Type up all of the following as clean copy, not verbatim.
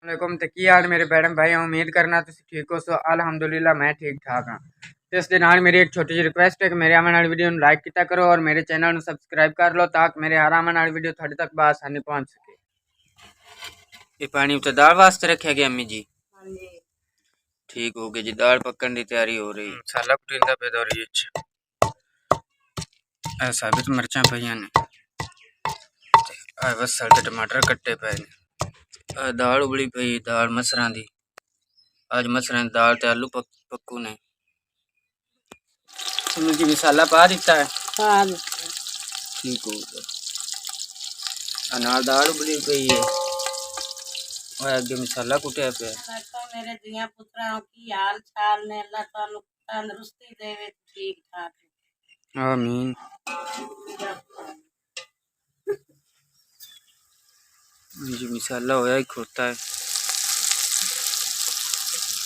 वालेकुम तो की हाल मेरे मैडम भाई, उम्मीद करना तुम ठीक हो। सो अल्हम्दुलिल्लाह मैं ठीक ठाक हाँ। तो इस दिन मेरी एक छोटी जी रिक्वेस्ट है कि मेरे आने वाली वीडियो लाइक किया करो और मेरे चैनल को सब्सक्राइब कर लो ताकि मेरे हर आने वाली वीडियो थोड़े तक बआसानी पहुँच सके। ये पानी तो दाल वास्ते रखा गया अम्मी जी? ठीक हो गया जी, दाल पकने की तैयारी हो रही। मसाला कुटिंदा पे हो रही है, साबित मिर्चा पईया ने, बस साढ़े टमाटर कट्टे पे ने, दाल उबली पई, दाल मसरां दी। आज मसरां दी दाल ते आलू पक्कू ने। तुमने जी मसाला पा दिता है? ठीक हो गया। नाल दाल उबली पई है और अगे मसाला कुटिया पे। मेरे दिया पुत्रा की हाल चाल ने, अल्लाह ताला तंदुरुस्ती देवे, ठीक ठाक। आमीन। जी मसाला होया ही खोता है।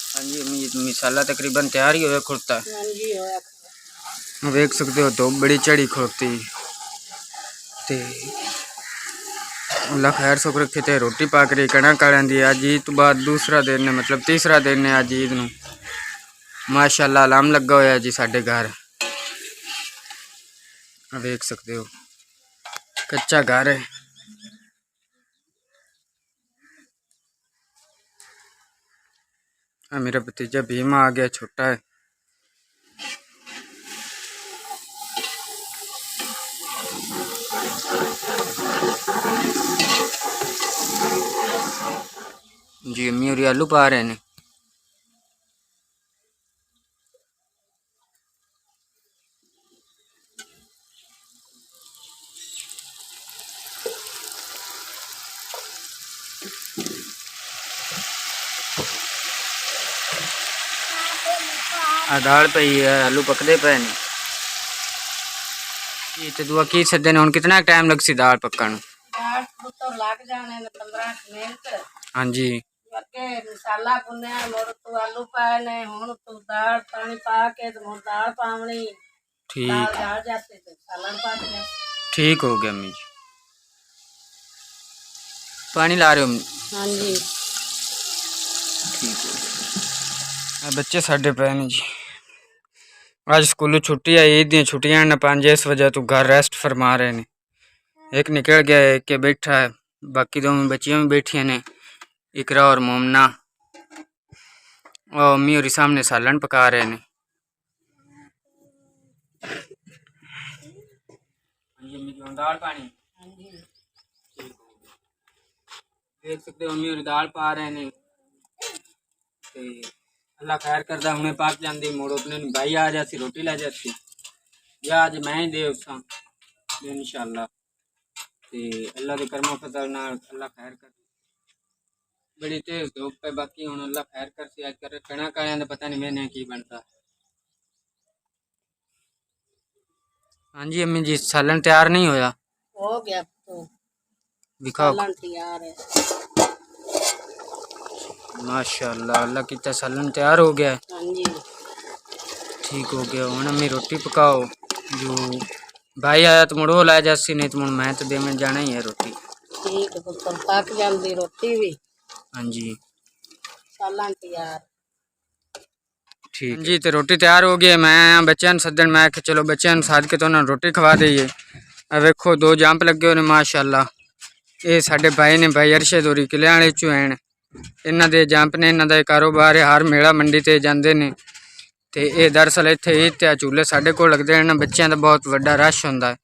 हाँ जी अम्मी, मसाला तकरीबन तैयार ही होया खोता है। देख सकते हो तो बड़ी चढ़ी खोती ते अल्लाह खैर सुख रखे। थे रोटी पक रही कणक कालियां दी। अज ईद तो बाद दूसरा दिन है, मतलब तीसरा दिन है अज ईद नूं। माशाअल्लाह अलार्म लगा होया जी साडे घर। देख सकते हो कच्चा घर है। मेरा भतीजा भीमा आ गया, छोटा है। जी अम्मी और आलू पा रहे हैं। दाल पई है, आलू पकते पे ने। तो दुआ की सदे ने, कितना टाइम लग सी दाल पकन? तो लग जाने 15 मिनट। हाँ जी। मसाला भुनया, मुड़ तू आलू पाए ने, हुण तू दाल पानी पा के मुड़ दाल पावनी। ठीक दाल जाते तो सालन पक गया। ठीक हो गया अम्मी जी। पानी ला रहे हो? हाँ जी। ठीक हो गया। बच्चे साढ़े पे ने जी। आज स्कूलों छुट्टी है, ईद दी छुट्टियां ने 5, इस वजह तो घर रेस्ट फरमा रहे ने। एक निकल गया, एक के बैठा है, बाकी दो बच्चियां भी बैठिया ने, इकरा और मोमना। और अम्मी और सामने सालन पका रहे ने। दाल पानी देख सकते हो, अम्मी और दाल पा रहे ने। अल्लाह खैर करदा, हुणे पक जांदी, मोड़ अपने भाई आ जाती, रोटी लै जाती, या अज मैं ही दे उसा इंशाअल्लाह। ते अल्लाह के करमो फजल नाल अल्लाह खैर कर। बड़ी तेज धूप है, बाकी हुण अल्लाह खैर कर सी। अज कर कणा कालियां दा पता नहीं मैंने की बनता। हाँ जी अम्मी जी, सालन तैयार नहीं होया? हो गया तो दिखाओ। सालन तैयार है। माशाअल्लाह, अल्लाह की सालन तैयार हो गया है। हाँ जी। ठीक हो गया। हुण अम्मी रोटी पकाओ। जो भाई आया तो मुड़ो लै जासी, नहीं तो मुड़ मैं तो देवन जाना ही है रोटी। ठीक है पुत्र, पक जाती रोटी भी। हाँ जी। सालन तैयार। ठीक जी। तो रोटी तैयार हो गई। मैं बच्चों सदन, मैं कि चलो बच्चों साध के तो उन्होंने रोटी खवा दईए। वेखो 2 जंप लगे हुए माशाअल्लाह। ये साढ़े भाई ने, भाई अरशद होरी किले वाले चो हैं। इन्हों के जंप ने, इन्हों का कारोबार है, हर मेला मंडी ते जाते हैं। तो ये दरअसल इतने ईद ते झूले साढ़े को लगते हैं। बच्चों का बहुत बड़ा रश होंदा है,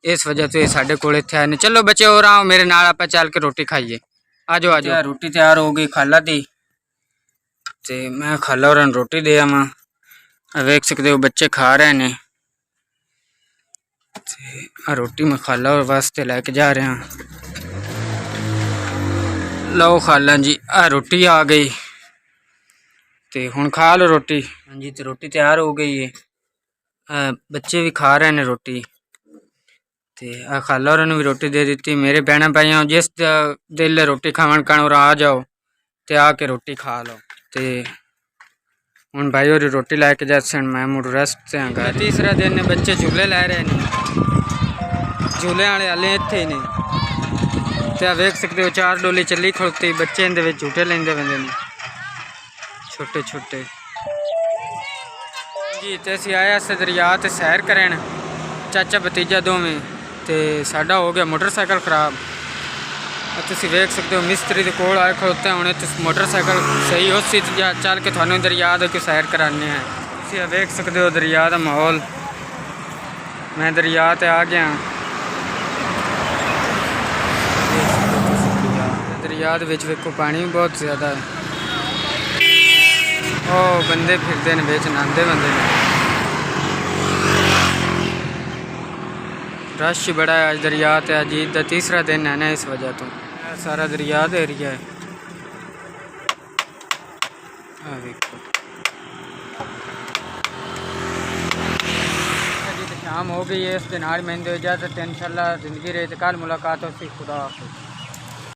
इस वजह से साढ़े को इतने आए। चलो बच्चे और आओ मेरे नाल, आप चल के रोटी खाइए। आज आज रोटी तैयार हो गई खाला दी। ते मैं खाला और रोटी दे आवा। वेख सकते हो बच्चे खा रहे हैं। रोटी मैं खाला और वास्ते लैके जा रहा। लो खाला जी, आ रोटी आ गई। तो हुण खा लो रोटी। हाँ जी, तो रोटी तैयार हो गई है। बच्चे भी खा रहे हैं रोटी। तो खाला और भी रोटी दे दी। मेरे भैन भाइयों, जिस दिल रोटी खावन का और आ जाओ तो आके रोटी खा लो। तो हुण भाई और रोटी लैके जाते, मैं मुड़ रेस्ट से घर। तीसरा दिन ने, बच्चे झूले लै रहे हैं। झूले वाले हले इत्थे ही ने। ते आ वेख सकते हो 4 डोली चली खड़ोती, बच्चे इहदे विच झूटे लेंदे पेंदे ने छोटे छोटे। जी ते असीं आए अस दरिया ते सैर करन, चाचा भतीजा दोवें, ते साडा हो गया मोटरसाइकिल खराब। तुसीं वेख सकते हो मिस्त्री दे कोल आए खड़ोते होने, तो मोटरसाइकिल सही उसी चल के थानू दरिया दे कोई सैर कराने हैं। तुसीं वेख सकते हो दरिया दा माहौल। मैं दरिया ते आ गया, दरिया दे विच वेखो पानी भी बहुत ज़्यादा है। ओ बंदे फिरदे ने बिच, नहांदे बंदे ने। रश बड़ा है अज दरिया ते, अज ईद का तीसरा दिन है ना, इस वजह तो सारा दरिया का एरिया है। देखो शाम हो गई है, इस दिन आज मैंने इजाज़त, इंशाल्लाह ज़िंदगी रही तो कल मुलाकात होती। खुदा हाफ़िज़।